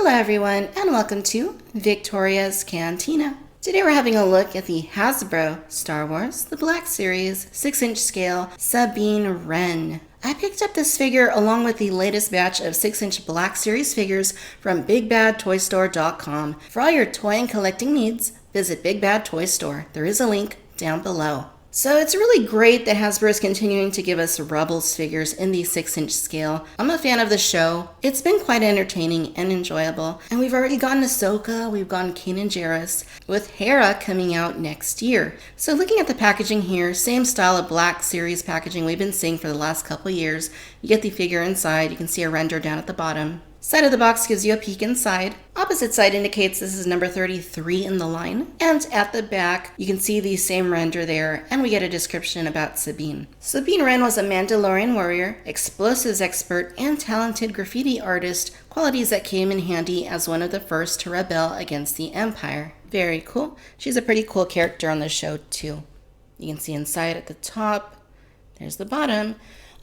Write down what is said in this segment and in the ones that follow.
Hello everyone and welcome to Victoria's Cantina. Today we're having a look at the Hasbro Star Wars The Black Series 6-inch scale Sabine Wren. I picked up this figure along with the latest batch of 6-inch Black Series figures from BigBadToyStore.com. For all your toy and collecting needs, visit Big Bad Toy Store. There is a link down below. So it's really great that Hasbro is continuing to give us Rebels figures in the 6-inch scale. I'm a fan of the show. It's been quite entertaining and enjoyable. And we've already gotten Ahsoka, we've gotten Kanan Jarrus, with Hera coming out next year. So looking at the packaging here, same style of Black Series packaging we've been seeing for the last couple years. You get the figure inside, you can see a render down at the bottom. Side of the box gives you a peek inside. Opposite side indicates this is number 33 in the line. And at the back, you can see the same render there, and we get a description about Sabine. Sabine Wren was a Mandalorian warrior, explosives expert, and talented graffiti artist, qualities that came in handy as one of the first to rebel against the Empire. Very cool. She's a pretty cool character on the show, too. You can see inside at the top. There's the bottom.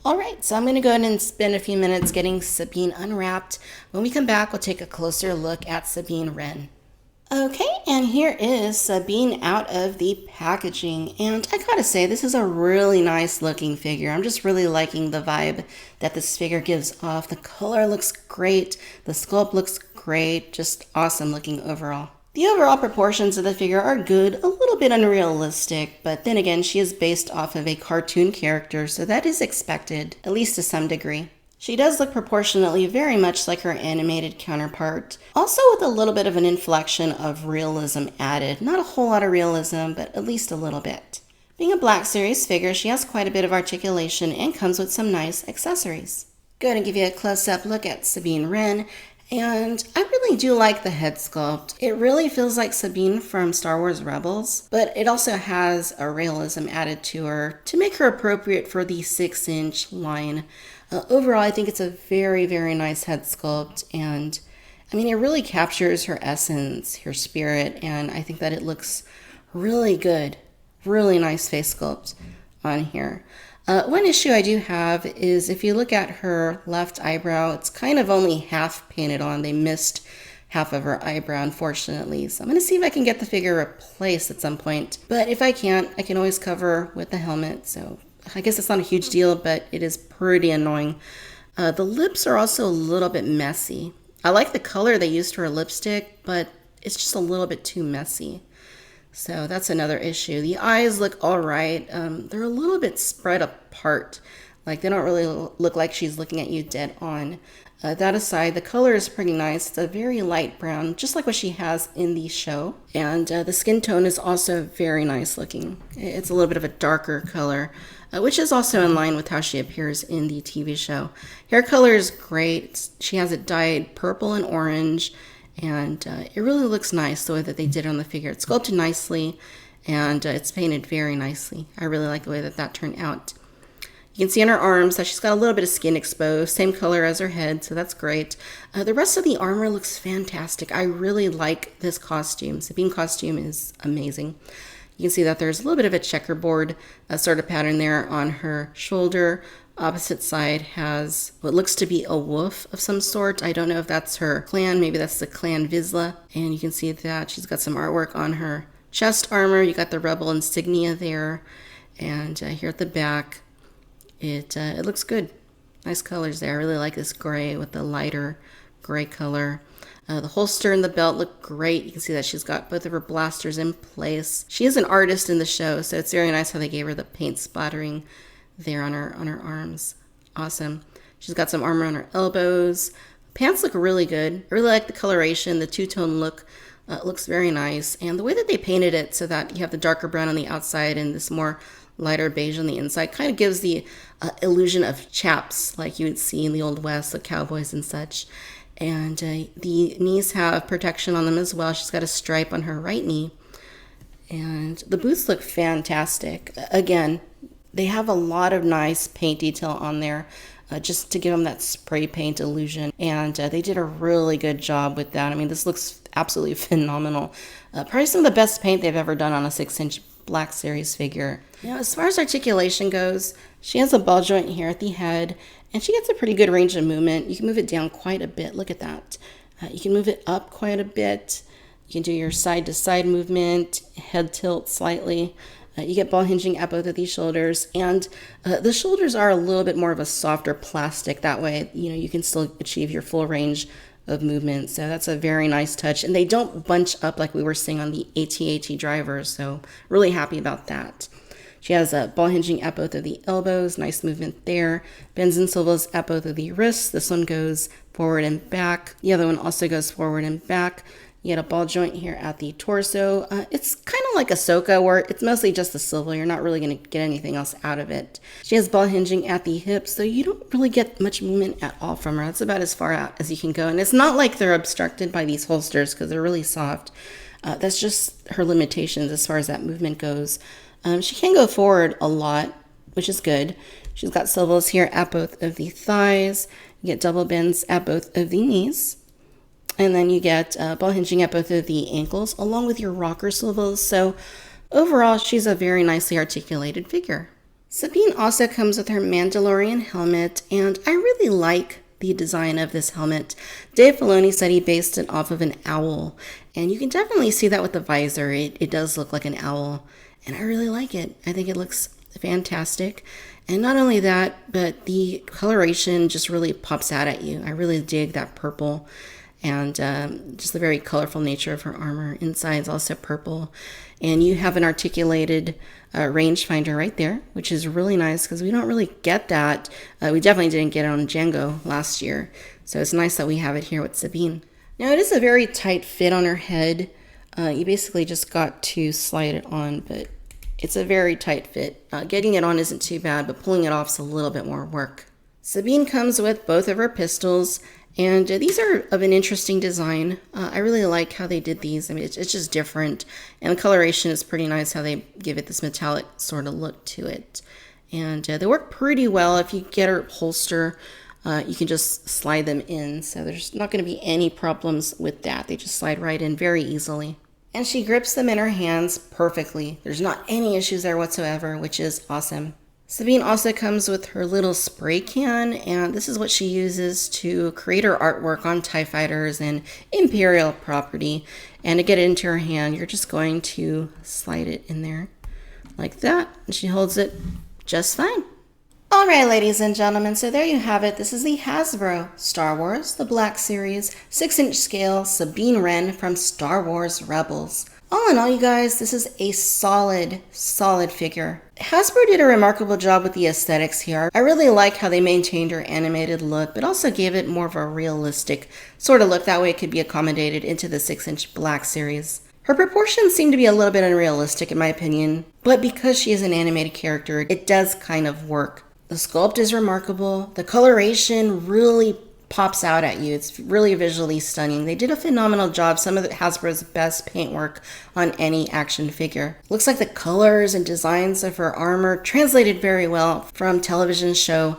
Alright, so I'm going to go ahead and spend a few minutes getting Sabine unwrapped. When we come back, we'll take a closer look at Sabine Wren. Okay, and here is Sabine out of the packaging. And I gotta say, this is a really nice looking figure. I'm just really liking the vibe that this figure gives off. The color looks great. The sculpt looks great. Just awesome looking overall. The overall proportions of the figure are good, a little bit unrealistic, but then again, she is based off of a cartoon character, so that is expected, at least to some degree. She does look proportionately very much like her animated counterpart, also with a little bit of an inflection of realism added. Not a whole lot of realism, but at least a little bit. Being a Black Series figure, she has quite a bit of articulation and comes with some nice accessories. Go ahead and give you a close-up look at Sabine Wren. And I really do like the head sculpt. It really feels like Sabine from Star Wars Rebels, but it also has a realism added to her to make her appropriate for the 6-inch line. Overall, I think it's a very, very nice head sculpt, and I mean, it really captures her essence, her spirit, and I think that it looks really good. Really nice face sculpt on here. One issue I do have is if you look at her left eyebrow, it's kind of only half painted on. They missed half of her eyebrow, unfortunately. So I'm going to see if I can get the figure replaced at some point. But if I can't, I can always cover with the helmet. So I guess it's not a huge deal, but it is pretty annoying. The lips are also a little bit messy. I like the color they used for her lipstick, but it's just a little bit too messy. So that's another issue. The eyes look all right. They're a little bit spread apart. Like they don't really look like she's looking at you dead on. That aside, the color is pretty nice. It's a very light brown, just like what she has in the show. And the skin tone is also very nice looking. It's a little bit of a darker color, which is also in line with how she appears in the TV show. Hair color is great. She has it dyed purple and orange. And it really looks nice the way that they did it on the figure. It's sculpted nicely, and it's painted very nicely. I really like the way that that turned out. You can see on her arms that she's got a little bit of skin exposed, same color as her head, so that's great. The rest of the armor looks fantastic. I really like this costume. Sabine costume is amazing. You can see that there's a little bit of a checkerboard sort of pattern there on her shoulder. Opposite side has what looks to be a wolf of some sort. I don't know if that's her clan. Maybe that's the clan Vizsla. And you can see that she's got some artwork on her chest armor. You got the rebel insignia there. And here at the back, it looks good. Nice colors there. I really like this gray with the lighter gray color. The holster and the belt look great. You can see that she's got both of her blasters in place. She is an artist in the show, so it's very nice how they gave her the paint splattering there on her arms. Awesome. She's got some armor on her elbows. Pants look really good. I really like the coloration. The two-tone look looks very nice. And the way that they painted it so that you have the darker brown on the outside and this more lighter beige on the inside kind of gives the illusion of chaps like you would see in the Old West, the cowboys and such. And the knees have protection on them as well. She's got a stripe on her right knee. And the boots look fantastic. Again, they have a lot of nice paint detail on there just to give them that spray paint illusion. And they did a really good job with that. I mean, this looks absolutely phenomenal. Probably some of the best paint they've ever done on a 6-inch Black Series figure. Now, as far as articulation goes, she has a ball joint here at the head, and she gets a pretty good range of movement. You can move it down quite a bit. Look at that. You can move it up quite a bit. You can do your side-to-side movement, head tilt slightly. You get ball hinging at both of these shoulders, and the shoulders are a little bit more of a softer plastic. That way, you can still achieve your full range of movement. So that's a very nice touch, and they don't bunch up like we were seeing on the AT-AT drivers. So really happy about that. She has a ball hinging at both of the elbows, nice movement there. Bends and swivels at both of the wrists. This one goes forward and back. The other one also goes forward and back. You get a ball joint here at the torso. It's kind of like a Ahsoka, where it's mostly just the swivel. You're not really going to get anything else out of it. She has ball hinging at the hips, so you don't really get much movement at all from her. That's about as far out as you can go. And it's not like they're obstructed by these holsters because they're really soft. That's just her limitations as far as that movement goes. She can go forward a lot, which is good. She's got swivels here at both of the thighs. You get double bends at both of the knees. And then you get ball hinging at both of the ankles, along with your rocker swivels. So overall, she's a very nicely articulated figure. Sabine also comes with her Mandalorian helmet, and I really like the design of this helmet. Dave Filoni said he based it off of an owl, and you can definitely see that with the visor. It does look like an owl, and I really like it. I think it looks fantastic. And not only that, but the coloration just really pops out at you. I really dig that purple. And just the very colorful nature of her armor. Inside is also purple. And you have an articulated rangefinder right there, which is really nice because we don't really get that. We definitely didn't get it on Django last year. So it's nice that we have it here with Sabine. Now it is a very tight fit on her head. You basically just got to slide it on, but it's a very tight fit. Getting it on isn't too bad, but pulling it off is a little bit more work. Sabine comes with both of her pistols. And these are of an interesting design. I really like how they did these. I mean, it's just different. And the coloration is pretty nice, how they give it this metallic sort of look to it. And they work pretty well. If you get her holster, you can just slide them in. So there's not going to be any problems with that. They just slide right in very easily. And she grips them in her hands perfectly. There's not any issues there whatsoever, which is awesome. Sabine also comes with her little spray can, and this is what she uses to create her artwork on TIE fighters and Imperial property. And to get it into her hand, you're just going to slide it in there like that, and she holds it just fine. All right, ladies and gentlemen, so there you have it. This is the Hasbro Star Wars, the Black Series, 6-inch scale Sabine Wren from Star Wars Rebels. All in all, you guys, this is a solid figure. Hasbro did a remarkable job with the aesthetics here. I really like how they maintained her animated look, but also gave it more of a realistic sort of look. That way it could be accommodated into the 6-inch Black Series. Her proportions seem to be a little bit unrealistic in my opinion, but because she is an animated character, it does kind of work. The sculpt is remarkable. The coloration really pops out at you. It's really visually stunning. They did a phenomenal job. Some of Hasbro's best paintwork on any action figure. Looks like the colors and designs of her armor translated very well from television show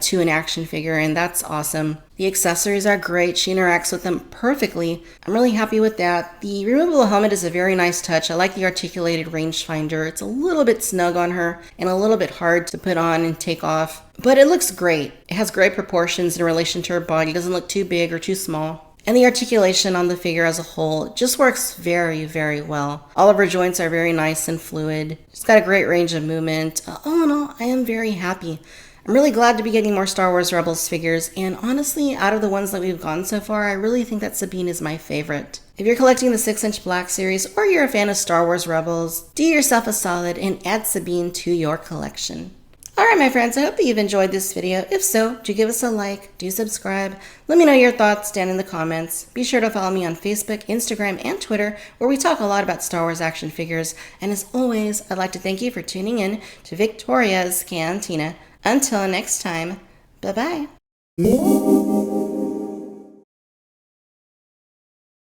to an action figure, and that's awesome. The accessories are great. She interacts with them perfectly. I'm really happy with that. The removable helmet is a very nice touch. I like the articulated rangefinder. It's a little bit snug on her and a little bit hard to put on and take off, but it looks great. It has great proportions in relation to her body. It doesn't look too big or too small. And the articulation on the figure as a whole just works very, very well. All of her joints are very nice and fluid. She's got a great range of movement. All in all, I am very happy. I'm really glad to be getting more Star Wars Rebels figures, and honestly, out of the ones that we've gotten so far, I really think that Sabine is my favorite. If you're collecting the 6-inch Black Series, or you're a fan of Star Wars Rebels, do yourself a solid and add Sabine to your collection. Alright my friends, I hope that you've enjoyed this video. If so, do give us a like, do subscribe, let me know your thoughts down in the comments. Be sure to follow me on Facebook, Instagram, and Twitter, where we talk a lot about Star Wars action figures. And as always, I'd like to thank you for tuning in to Victoria's Cantina. Until next time, bye-bye.